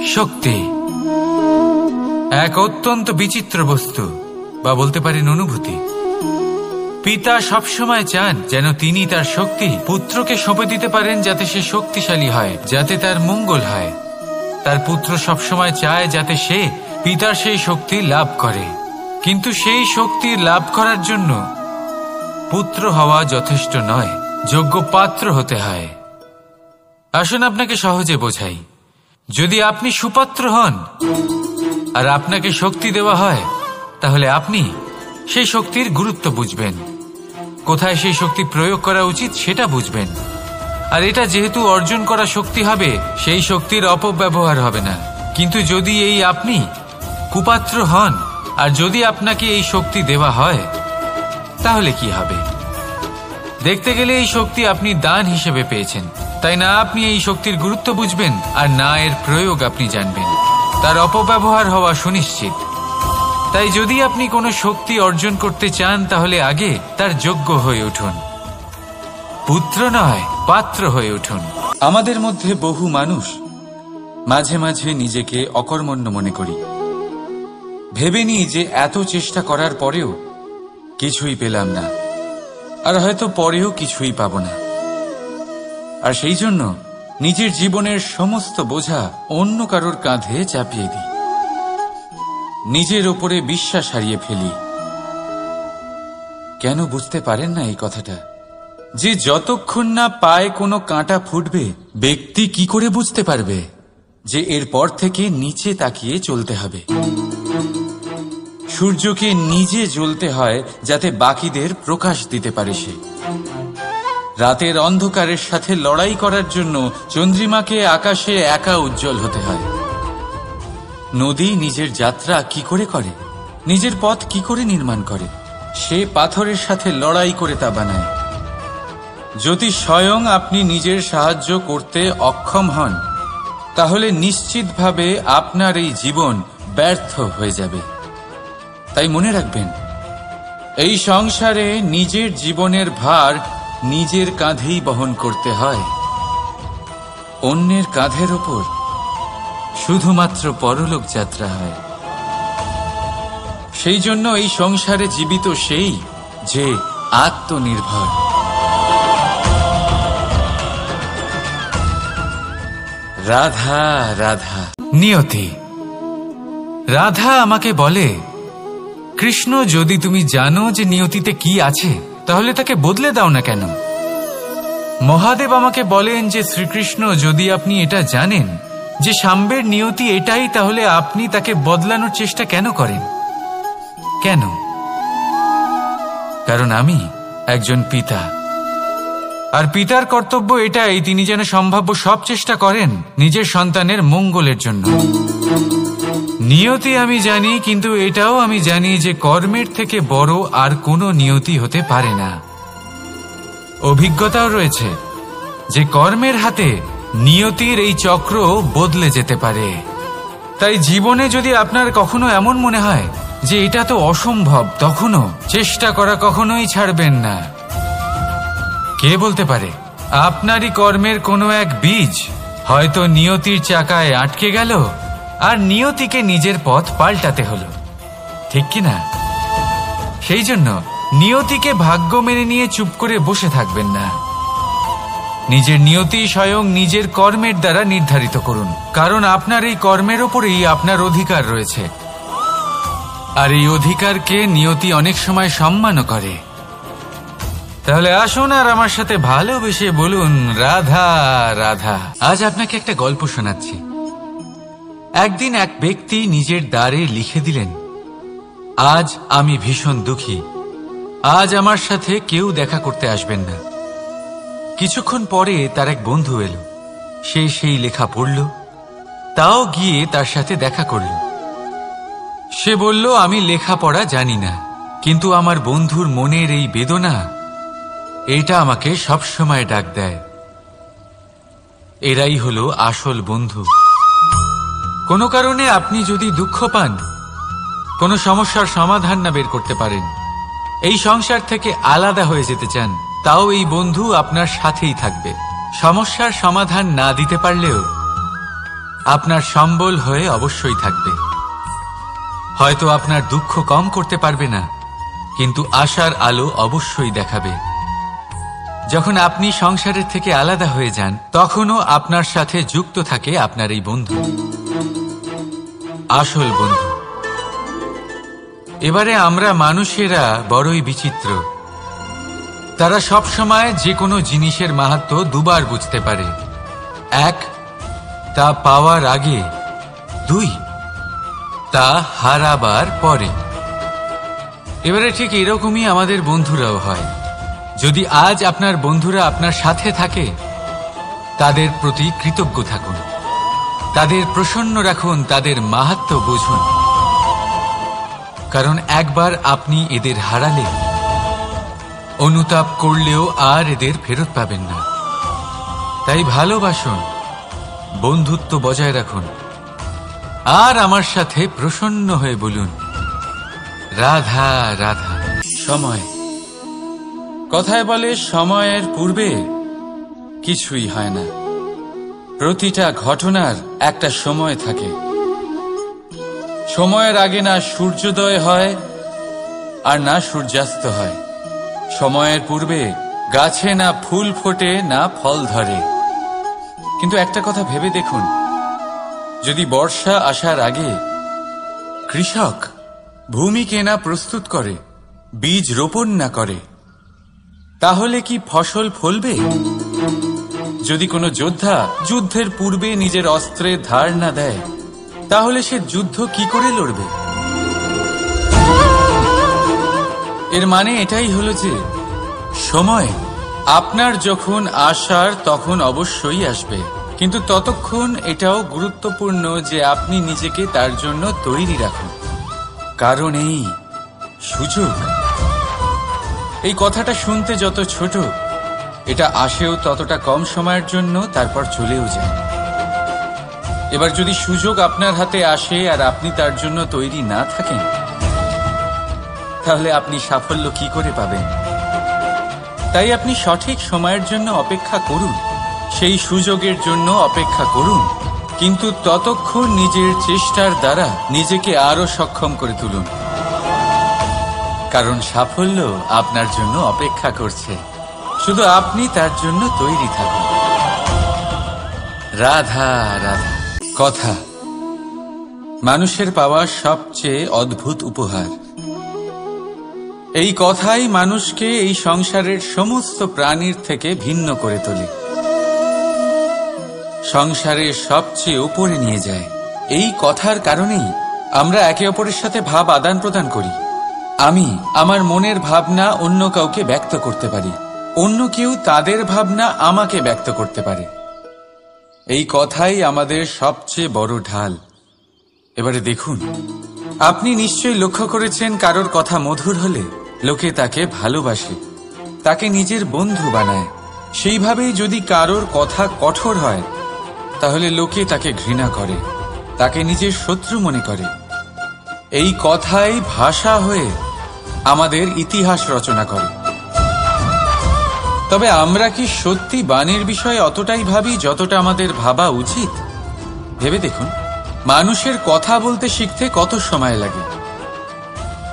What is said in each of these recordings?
শক্তি এক অত্যন্ত বিচিত্র বস্তু, বা বলতে পারেন অনুভূতি। পিতা সবসময় চান যেন তিনি তার শক্তি পুত্রকে সঁপে দিতে পারেন, যাতে সে শক্তিশালী হয়, যাতে তার মঙ্গল হয়। তার পুত্র সবসময় চায় যাতে সে পিতার সেই শক্তি লাভ করে, কিন্তু সেই শক্তি লাভ করার জন্য পুত্র হওয়া যথেষ্ট নয়, যোগ্য পাত্র হতে হয়। আসুন আপনাকে সহজে বোঝাই। যদি আপনি সুপাত্র হন আর আপনাকে শক্তি দেওয়া হয়, তাহলে আপনি সেই শক্তির গুরুত্ব বুঝবেন, কোথায় সেই শক্তি প্রয়োগ করা উচিত সেটা বুঝবেন। আর এটা যেহেতু অর্জন করা শক্তি হবে, সেই শক্তির অপব্যবহার হবে না। কিন্তু যদি এই আপনি কুপাত্র হন আর যদি আপনাকে এই শক্তি দেওয়া হয়, তাহলে কি হবে? দেখতে গেলে এই শক্তি আপনি দান হিসেবে পেয়েছেন, তাই না আপনি এই শক্তির গুরুত্ব বুঝবেন আর না এর প্রয়োগ আপনি জানবেন। তার অপব্যবহার হওয়া সুনিশ্চিত। তাই যদি আপনি কোনো শক্তি অর্জন করতে চান, তাহলে আগে তার যোগ্য হয়ে উঠুন, পুত্র নয় পাত্র হয়ে উঠুন। আমাদের মধ্যে বহু মানুষ মাঝে মাঝে নিজেকে অকর্মণ্য মনে করি, ভেবে নিই যে এত চেষ্টা করার পরেও কিছুই পেলাম না, আর হয়তো পরেও কিছুই পাব না। আর সেই জন্য নিজের জীবনের সমস্ত বোঝা অন্য কারোর কাঁধে চাপিয়ে দিই, নিজের ওপরে বিশ্বাস হারিয়ে ফেলি। কেন বুঝতে পারেন না এই কথাটা? যে যতক্ষণ না পায়ে কোনো কাঁটা ফুটবে, ব্যক্তি কি করে বুঝতে পারবে যে এরপর থেকে নিচে তাকিয়ে চলতে হবে? সূর্যকে নিজে জ্বলতে হয় যাতে বাকিদের প্রকাশ দিতে পারে সে। রাতের অন্ধকারের সাথে লড়াই করার জন্য চন্দ্রিমাকে আকাশে একা উজ্জ্বল হতে হয়। নদী নিজের যাত্রা কি করে করে, নিজের পথ কি করে নির্মাণ করে? সে পাথরের সাথে লড়াই করে তা বানায়। যদি স্বয়ং আপনি নিজের সাহায্য করতে অক্ষম হন, তাহলে নিশ্চিতভাবে আপনার এই জীবন ব্যর্থ হয়ে যাবে। তাই মনে রাখবেন, এই সংসারে নিজের জীবনের ভার নিজের কাঁধেই বহন করতে হয়। অন্যের কাঁধের ওপর শুধুমাত্র পরলোক যাত্রা হয়। সেই জন্য এই সংসারে জীবিত সেই যে আত্মনির্ভর। রাধা রাধা। নিয়তি। রাধা আমাকে বলে, কৃষ্ণ, যদি তুমি জানো যে নিয়তিতে কি আছে, তাহলে তাকে বদলে দাও না কেন? মহাদেব আমাকে বলেন যে শ্রীকৃষ্ণ, যদি আপনি এটা জানেন যে সাম্বের নিয়তি এটাই, তাহলে আপনি তাকে বদলানোর চেষ্টা কেন করেন? কেন? কারণ আমি একজন পিতা, আর পিতার কর্তব্য এটাই, তিনি যেন সম্ভাব্য সব চেষ্টা করেন নিজের সন্তানের মঙ্গলের জন্য। নিয়তি আমি জানি, কিন্তু এটাও আমি জানি যে কর্মের থেকে বড় আর কোনো নিয়তি হতে পারে না। অভিজ্ঞতাও রয়েছে যে কর্মের হাতে নিয়তির এই চক্র বদলে যেতে পারে। তাই জীবনে যদি আপনার কখনো এমন মনে হয় যে এটা তো অসম্ভব, তখনও চেষ্টা করা কখনোই ছাড়বেন না। কে বলতে পারে আপনারই কর্মের কোনো এক বীজ হয়তো নিয়তির চাকায় আটকে গেল, আর নিয়তিকে নিজের পথ পাল্টাতে হলো, ঠিক কিনা? সেই জন্য নিয়তিকে ভাগ্য মেনে নিয়ে চুপ করে বসে থাকবেন না। নিজের নিয়তি স্বয়ং নিজের কর্মের দ্বারা নির্ধারিত করুন, কারণ আপনার এই কর্মের ওপরেই আপনার অধিকার রয়েছে। আর এই অধিকারকে নিয়তি অনেক সময় সম্মানও করে। তাহলে আসুন আর আমার সাথে ভালোবেসে বলুন, রাধা রাধা। আজ আপনাকে একটা গল্প শোনাচ্ছি। একদিন এক ব্যক্তি নিজের দ্বারে লিখে দিলেন, আজ আমি ভীষণ দুঃখী, আজ আমার সাথে কেউ দেখা করতে আসবেন না। কিছুক্ষণ পরে তার এক বন্ধু এলো, সে সেই লেখা পড়ল, তাও গিয়ে তার সাথে দেখা করল। সে বলল, আমি লেখাপড়া জানি না, কিন্তু আমার বন্ধুর মনের এই বেদনা, এটা আমাকে সবসময় ডাক দেয়। এরাই হলো আসল বন্ধু। কোনো কারণে আপনি যদি দুঃখ পান, কোনো সমস্যার সমাধান না বের করতে পারেন, এই সংসার থেকে আলাদা হয়ে যেতে চান, তাও এই বন্ধু আপনার সাথেই থাকবে। সমস্যার সমাধান না দিতে পারলেও আপনার সম্বল হয়ে অবশ্যই থাকবে। হয়তো আপনার দুঃখ কম করতে পারবে না, কিন্তু আশার আলো অবশ্যই দেখাবে। যখন আপনি সংসারের থেকে আলাদা হয়ে যান, তখনও আপনার সাথে যুক্ত থাকে আপনার এই বন্ধু, আসল বন্ধু। এবারে আমরা মানুষেরা বড়ই বিচিত্র। তারা সব সময় যে কোনো জিনিসের মাহাত্ম্য দুবার বুঝতে পারে। এক, তা পাওয়ার আগে। দুই, তা হারাবার পরে। এবারে ঠিক এরকমই আমাদের বন্ধুরাও হয়। যদি আজ আপনার বন্ধুরা আপনার সাথে থাকে, তাদের প্রতি কৃতজ্ঞ থাকুন, তাদের প্রসন্ন রাখুন, তাদের মাহাত্ম্য বুঝুন। কারণ একবার আপনি এদের হারালে অনুতাপ করলেও আর এদের ফেরত পাবেন না। তাই ভালোবাসুন, বন্ধুত্ব বজায় রাখুন, আর আমার সাথে প্রসন্ন হয়ে বলুন, রাধা রাধা। সময়, কথায় বলে সময়ের পূর্বে কিছুই হয় না। প্রতিটা ঘটনার একটা সময় থাকে। সময়ের আগে না সূর্যোদয় হয় আর না সূর্যাস্ত হয়। সময়ের পূর্বে গাছে না ফুল ফোটে না ফল ধরে। কিন্তু একটা কথা ভেবে দেখুন, যদি বর্ষা আসার আগে কৃষক ভূমিকে না প্রস্তুত করে, বীজ রোপণ না করে, তাহলে কি ফসল ফলবে? যদি কোনো যোদ্ধা যুদ্ধের পূর্বে নিজের অস্ত্রে ধার না দেয়, তাহলে সে যুদ্ধ কি করে লড়বে? এর মানে এটাই হলো যে সময় আপনার যখন আসার তখন অবশ্যই আসবে, কিন্তু ততক্ষণ এটাও গুরুত্বপূর্ণ যে আপনি নিজেকে তার জন্য তৈরি রাখুন। কারণ এই সুযোগ, এই কথাটা শুনতে যত ছোট, এটা আসেও ততটা কম সময়ের জন্য, তারপর চলেও যায়। এবার যদি সুযোগ আপনার হাতে আসে আর আপনি তার জন্য তৈরি না থাকেন, তাহলে আপনি সাফল্য কি করে পাবেন? তাই আপনি সঠিক সময়ের জন্য অপেক্ষা করুন, সেই সুযোগের জন্য অপেক্ষা করুন, কিন্তু ততক্ষণ নিজের চেষ্টার দ্বারা নিজেকে আরো সক্ষম করে তুলুন। কারণ সাফল্য আপনার জন্য অপেক্ষা করছে, শুধু আপনি তার জন্য তৈরি থাকুন। রাধা রাধা। কথা মানুষের পাওয়া সবচেয়ে অদ্ভুত উপহার। এই কথাই মানুষকে এই সংসারের সমস্ত প্রাণীর থেকে ভিন্ন করে তোলে, সংসারের সবচেয়ে উপরে নিয়ে যায়। এই কথার কারণেই আমরা একে অপরের সাথে ভাব আদান প্রদান করি। আমি আমার মনের ভাবনা অন্য কাউকে ব্যক্ত করতে পারি, অন্য কেউ তাদের ভাবনা আমাকে ব্যক্ত করতে পারে। এই কথাই আমাদের সবচেয়ে বড় ঢাল। এবারে দেখুন, আপনি নিশ্চয়ই লক্ষ্য করেছেন, কারোর কথা মধুর হলে লোকে তাকে ভালোবাসে, তাকে নিজের বন্ধু বানায়। সেইভাবেই যদি কারোর কথা কঠোর হয়, তাহলে লোকে তাকে ঘৃণা করে, তাকে নিজের শত্রু মনে করে। এই কথাই ভাষা হয়ে আমাদের ইতিহাস রচনা করে। তবে আমরা কি সত্যি বাণীর বিষয়ে অতটাই ভাবি যতটা আমাদের ভাবা উচিত? ভেবে দেখুন, মানুষের কথা বলতে শিখতে কত সময় লাগে।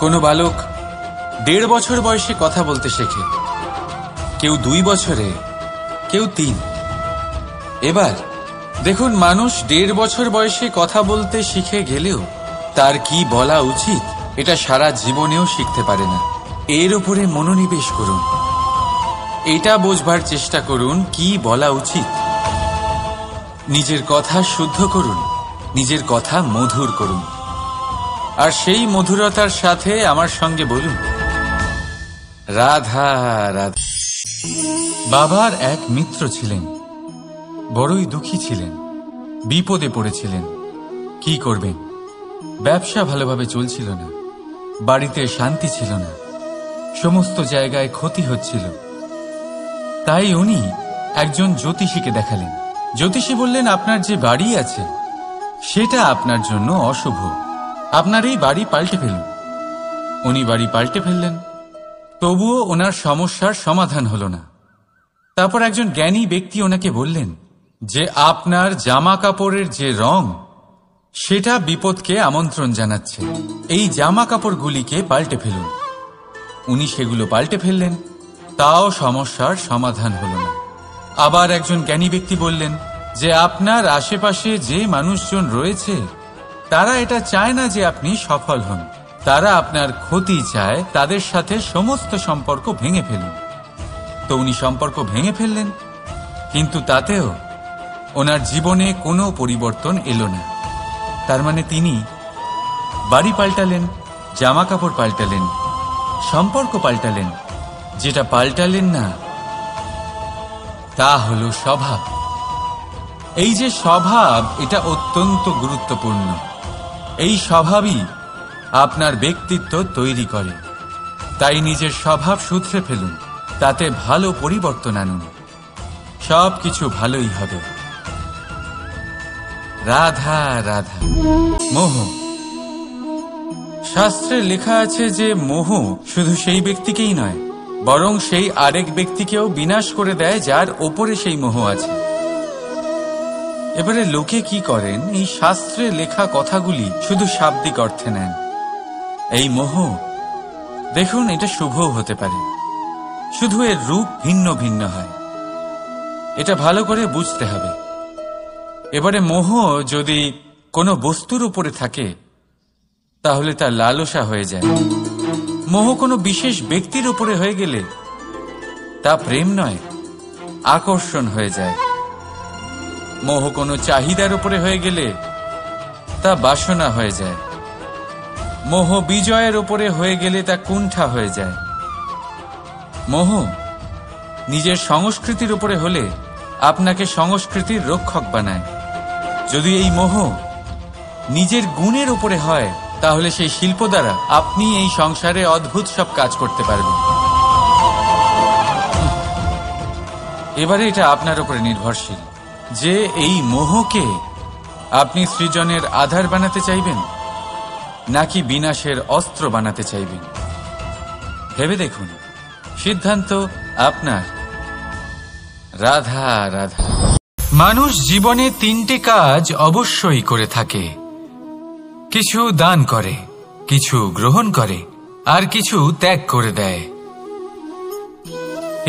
কোনো বালক 1.5 বছর বয়সে কথা বলতে শেখে, কেউ 2 বছরে, কেউ 3। এবার দেখুন, মানুষ 1.5 বছর বয়সে কথা বলতে শিখে গেলেও তার কি বলা উচিত এটা সারা জীবনেও শিখতে পারে না। এর উপরে মনোনিবেশ করুন, এটা বোঝবার চেষ্টা করুন কি বলা উচিত। নিজের কথা শুদ্ধ করুন, নিজের কথা মধুর করুন, আর সেই মধুরতার সাথে আমার সঙ্গে বলুন, রাধা রাধা। বাবার এক মিত্র ছিলেন, বড়ই দুঃখী ছিলেন, বিপদে পড়েছিলেন। কি করবেন? ব্যবসা ভালোভাবে চলছিল না, বাড়িতে শান্তি ছিল না, সমস্ত জায়গায় ক্ষতি হচ্ছিল। তাই উনি একজন জ্যোতিষীকে দেখালেন। জ্যোতিষী বললেন, আপনার যে বাড়ি আছে সেটা আপনার জন্য অশুভ, আপনার এই বাড়ি পাল্টে ফেলুন। উনি বাড়ি পাল্টে ফেললেন, তবুও ওনার সমস্যার সমাধান হলো না। তারপর একজন জ্ঞানী ব্যক্তি ওনাকে বললেন, যে আপনার জামা কাপড়ের যে রং সেটা বিপদকে আমন্ত্রণ জানাচ্ছে। এই জামা কাপড়গুলিকে পাল্টে ফেলুন। উনি সেগুলো পাল্টে ফেললেন, তাও সমস্যার সমাধান হল না। আবার একজন জ্ঞানী ব্যক্তি বললেন যে আপনার আশেপাশে যে মানুষজন রয়েছে তারা এটা চায় না যে আপনি সফল হন, তারা আপনার ক্ষতি চায়, তাদের সাথে সমস্ত সম্পর্ক ভেঙে ফেলুন। তো উনি সম্পর্ক ভেঙে ফেললেন, কিন্তু তাতেও ওনার জীবনে কোনো পরিবর্তন এলো না। তার মানে তিনি বাড়ি পাল্টালেন, জামা কাপড় পাল্টালেন, সম্পর্ক পাল্টালেন, যেটা পাল্টালেন না তা হলো স্বভাব। এই যে স্বভাব, এটা অত্যন্ত গুরুত্বপূর্ণ। এই স্বভাবই আপনার ব্যক্তিত্ব তৈরি করে। তাই নিজের স্বভাব শুধরে ফেলুন, তাতে ভালো পরিবর্তন আনুন, সব কিছু ভালোই হবে। রাধা রাধা। মোহ। শাস্ত্রে লেখা আছে যে মোহ শুধু সেই ব্যক্তিকেই নয়, বরং সেই আরেক ব্যক্তিকেও বিনাশ করে দেয় যার ওপরে সেই মোহ আছে। এবারে লোকে কি করেন, এই শাস্ত্রে লেখা কথাগুলি শুধু শাব্দিক অর্থে নেন। এই মোহ দেখুন, এটা শুভও হতে পারে, শুধু এর রূপ ভিন্ন ভিন্ন হয়। এটা ভালো করে বুঝতে হবে। এবারে মোহ যদি কোনো বস্তুর উপরে থাকে তাহলে তা লালসা হয়ে যায়। মোহ কোনো বিশেষ ব্যক্তির উপরে হয়ে গেলে তা প্রেম নয়, আকর্ষণ হয়ে যায়। মোহ কোনো চাহিদার উপরে হয়ে গেলে তা বাসনা হয়ে যায়। মোহ বিজয়ের উপরে হয়ে গেলে তা কুণ্ঠা হয়ে যায়। মোহ নিজের সংস্কৃতির উপরে হলে আপনাকে সংস্কৃতির রক্ষক বানায়। যদি এই মোহ নিজের গুণের উপরে হয় তাহলে সেই শিল্প দ্বারা আপনি এই সংসারে অদ্ভুত সব কাজ করতে পারবেন। এবারে এটা আপনার উপরে নির্ভরশীল যে এই মোহকে আপনি সৃজনের আধার বানাতে চাইবেন নাকি বিনাশের অস্ত্র বানাতে চাইবেন। ভেবে দেখুন, সিদ্ধান্ত আপনার। রাধা রাধা। মানুষ জীবনে তিনটে কাজ অবশ্যই করে থাকে, কিছু দান করে, কিছু গ্রহণ করে, আর কিছু ত্যাগ করে দেয়।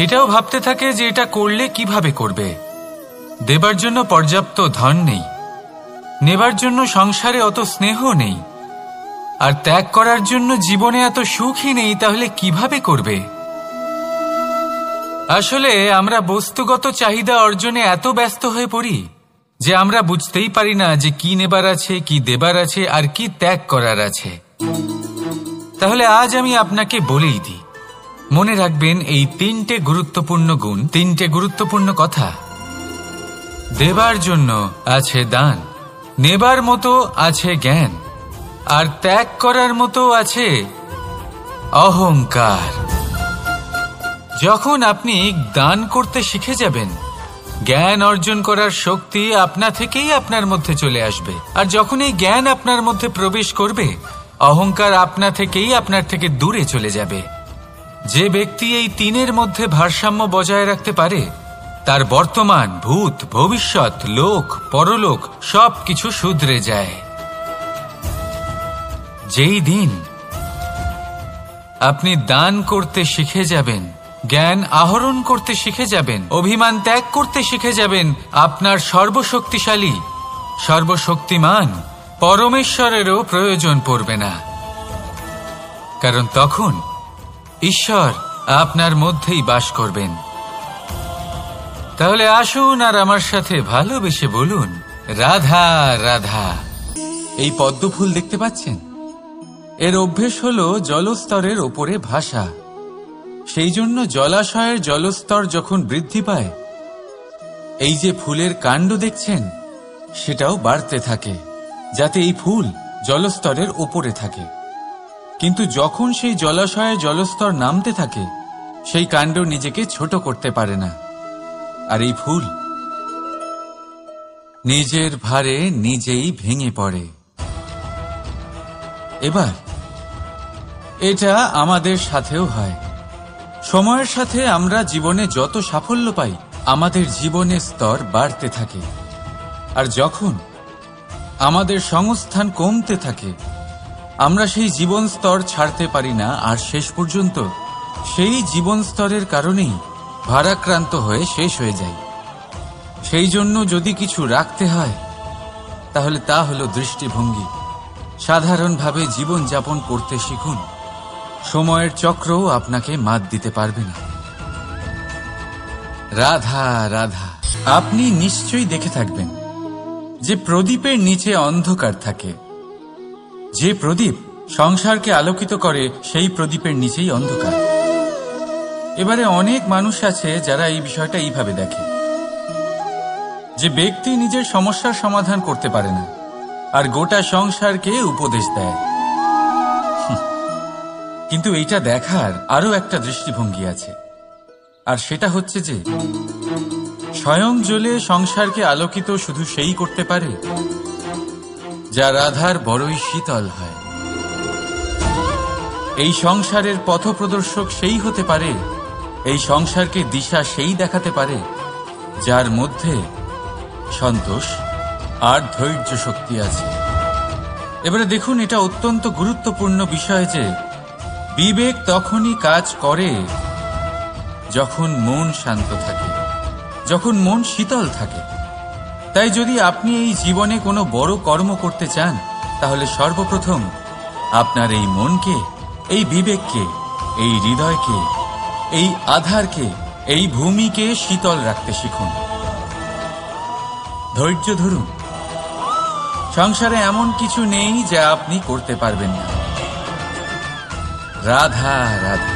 এটাও ভাবতে থাকে যে এটা করলে কিভাবে করবে। দেবার জন্য পর্যাপ্ত ধন নেই, নেবার জন্য সংসারে অত স্নেহ নেই, আর ত্যাগ করার জন্য জীবনে এত সুখই নেই, তাহলে কিভাবে করবে। আসলে আমরা বস্তুগত চাহিদা অর্জনে এত ব্যস্ত হয়ে পড়ি যে আমরা বুঝতেই পারি না যে কি নেবার আছে, কি দেবার আছে, আর কি ত্যাগ করার আছে। তাহলে আজ আমি আপনাকে বলেই দিই, মনে রাখবেন এই তিনটে গুরুত্বপূর্ণ গুণ, তিনটে গুরুত্বপূর্ণ কথা। দেবার জন্য আছে দান, নেবার মতো আছে জ্ঞান, আর ত্যাগ করার মতো আছে অহংকার। যখন আপনি দান করতে শিখে যাবেন, জ্ঞান অর্জন করার শক্তি আপনা থেকেই আপনার মধ্যে চলে আসবে। আর যখন এই জ্ঞান আপনার মধ্যে প্রবেশ করবে, অহংকার আপনা থেকেই আপনার থেকে দূরে চলে যাবে। যে ব্যক্তি এই তিনের মধ্যে ভারসাম্য বজায় রাখতে পারে, তার বর্তমান, ভূত, ভবিষ্যৎ, লোক, পরলোক সবকিছু শুধরে যায়। যেই দিন আপনি দান করতে শিখে যাবেন, জ্ঞান আহরণ করতে শিখে যাবেন, অভিমান ত্যাগ করতে শিখে যাবেন, আপনার সর্বশক্তিশালী, সর্বশক্তিমান পরমেশ্বরেরও প্রয়োজন পড়বে না। কারণ তখন ঈশ্বর আপনার মধ্যেই বাস করবেন। তাহলে আসুন আর আমার সাথে ভালোবেসে বলুন, রাধা রাধা। এই পদ্ম ফুল দেখতে পাচ্ছেন? এর অভ্যেস হলো জলস্তরের ওপরে ভাসা। সেই জন্য জলাশয়ের জলস্তর যখন বৃদ্ধি পায়, এই যে ফুলের কাণ্ড দেখছেন সেটাও বাড়তে থাকে, যাতে এই ফুল জলস্তরের ওপরে থাকে। কিন্তু যখন সেই জলাশয়ে জলস্তর নামতে থাকে, সেই কাণ্ড নিজেকে ছোট করতে পারে না, আর এই ফুল নিজের ভারে নিজেই ভেঙে পড়ে। এবার এটা আমাদের সাথেও হয়। সময়ের সাথে আমরা জীবনে যত সাফল্য পাই, আমাদের জীবনের স্তর বাড়তে থাকে, আর যখন আমাদের সংস্থান কমতে থাকে আমরা সেই জীবন স্তর ছাড়তে পারি না, আর শেষ পর্যন্ত সেই জীবন স্তরের কারণেই ভারাক্রান্ত হয়ে শেষ হয়ে যায়। সেই জন্য যদি কিছু রাখতে হয় তাহলে তা হলো দৃষ্টিভঙ্গি। সাধারণভাবে জীবন যাপন করতে শিখুন, সময়ের চক্রও আপনাকে মাত দিতে পারবে না। রাধা রাধা। আপনি নিশ্চয়ই দেখে থাকবেন যে প্রদীপের নিচে অন্ধকার থাকে। যে প্রদীপ সংসারকে আলোকিত করে সেই প্রদীপের নিচেই অন্ধকার। এবারে অনেক মানুষ আছে যারা এই বিষয়টা এইভাবে দেখে যে ব্যক্তি নিজের সমস্যার সমাধান করতে পারে না আর গোটা সংসারকে উপদেশ দেয়। কিন্তু এইটা দেখার আরো একটা দৃষ্টিভঙ্গি আছে, আর সেটা হচ্ছে যে স্বয়ং জ্বলে সংসারকে আলোকিত শুধু সেই করতে পারে যা রাধার বড়ই শীতল হয়। এই সংসারের পথপ্রদর্শক সেই হতে পারে, এই সংসারকে দিশা সেই দেখাতে পারে যার মধ্যে সন্তোষ আর ধৈর্য শক্তি আছে। এবারে দেখুন, এটা অত্যন্ত গুরুত্বপূর্ণ বিষয় যে বিবেক তখনই কাজ করে যখন মন শান্ত থাকে, যখন মন শীতল থাকে। তাই যদি আপনি এই জীবনে কোনো বড় কর্ম করতে চান তাহলে সর্বপ্রথম আপনার এই মনকে, এই বিবেককে, এই হৃদয়কে, এই আধারকে, এই ভূমিকে শীতল রাখতে শিখুন। ধৈর্য ধরুন। সংসারে এমন কিছু নেই যা আপনি করতে পারবেন না। রাধা রাধা।